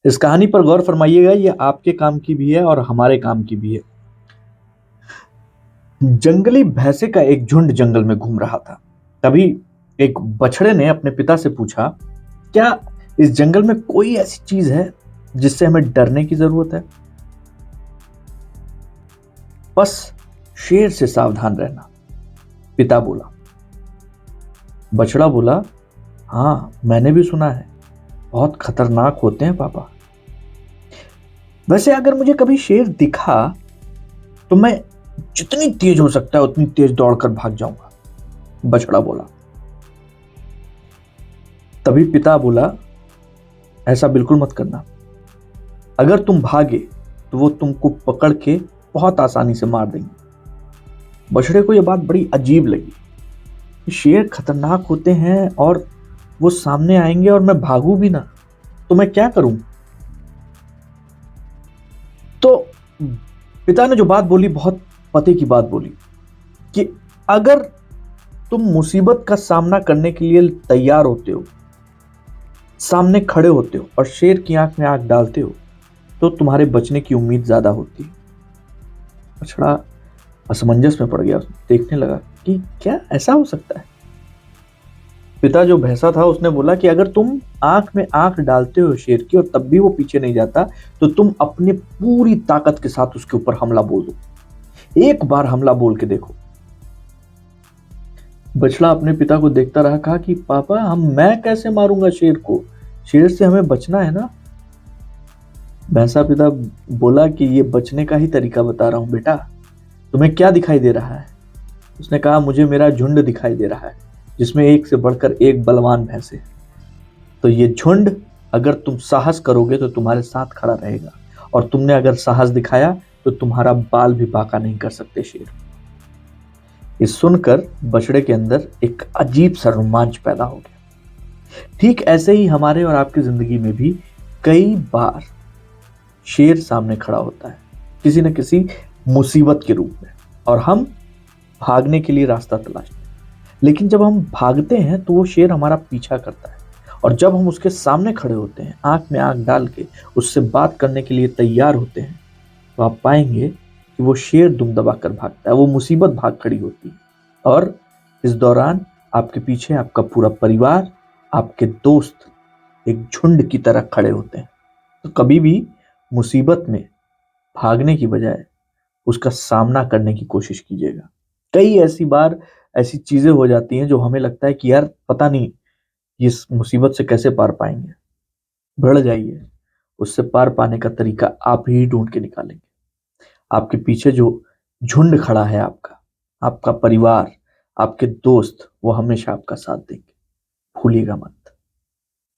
इस कहानी पर गौर फरमाइएगा, ये आपके काम की भी है और हमारे काम की भी है। जंगली भैंसे का एक झुंड जंगल में घूम रहा था। तभी एक बछड़े ने अपने पिता से पूछा, क्या इस जंगल में कोई ऐसी चीज है जिससे हमें डरने की जरूरत है? बस शेर से सावधान रहना, पिता बोला। बछड़ा बोला, हाँ मैंने भी सुना है, बहुत खतरनाक होते हैं पापा। वैसे अगर मुझे कभी शेर दिखा तो मैं जितनी तेज हो सकता है उतनी तेज दौड़कर भाग जाऊंगा, बछड़ा बोला। तभी पिता बोला, ऐसा बिल्कुल मत करना। अगर तुम भागे तो वो तुमको पकड़ के बहुत आसानी से मार देंगे। बछड़े को यह बात बड़ी अजीब लगी। शेर खतरनाक होते हैं और वो सामने आएंगे और मैं भागू भी ना तो मैं क्या करूं? तो पिता ने जो बात बोली बहुत पते की बात बोली कि अगर तुम मुसीबत का सामना करने के लिए तैयार होते हो, सामने खड़े होते हो और शेर की आंख में आंख डालते हो तो तुम्हारे बचने की उम्मीद ज्यादा होती है। बछड़ा असमंजस में पड़ गया, देखने लगा कि क्या ऐसा हो सकता है। पिता जो भैंसा था उसने बोला कि अगर तुम आंख में आंख डालते हो शेर की और तब भी वो पीछे नहीं जाता तो तुम अपनी पूरी ताकत के साथ उसके ऊपर हमला बोल दो। एक बार हमला बोल के देखो। बछड़ा अपने पिता को देखता रहा, कहा कि पापा मैं कैसे मारूंगा शेर को? शेर से हमें बचना है ना। भैंसा पिता बोला कि ये बचने का ही तरीका बता रहा हूं बेटा, तुम्हें क्या दिखाई दे रहा है? उसने कहा, मुझे मेरा झुंड दिखाई दे रहा है जिसमें एक से बढ़कर एक बलवान भैंस है। तो ये झुंड अगर तुम साहस करोगे तो तुम्हारे साथ खड़ा रहेगा, और तुमने अगर साहस दिखाया तो तुम्हारा बाल भी बांका नहीं कर सकते शेर। ये सुनकर बछड़े के अंदर एक अजीब सा रोमांच पैदा हो गया। ठीक ऐसे ही हमारे और आपकी जिंदगी में भी कई बार शेर सामने खड़ा होता है किसी न किसी मुसीबत के रूप में, और हम भागने के लिए रास्ता तलाशते हैं। लेकिन जब हम भागते हैं तो वो शेर हमारा पीछा करता है, और जब हम उसके सामने खड़े होते हैं, आंख में आंख डाल के उससे बात करने के लिए तैयार होते हैं, तो आप पाएंगे कि वो शेर दुम दबा कर भागता है, वो मुसीबत भाग खड़ी होती है। और इस दौरान आपके पीछे आपका पूरा परिवार, आपके दोस्त एक झुंड की तरह खड़े होते हैं। तो कभी भी मुसीबत में भागने की बजाय उसका सामना करने की कोशिश कीजिएगा। कई ऐसी बार ऐसी चीजें हो जाती हैं जो हमें लगता है कि यार पता नहीं इस मुसीबत से कैसे पार पाएंगे। बढ़ जाइए, उससे पार पाने का तरीका आप ही ढूंढ के निकालेंगे। आपके पीछे जो झुंड खड़ा है, आपका आपका परिवार, आपके दोस्त, वो हमेशा आपका साथ देंगे। भूलिएगा मत।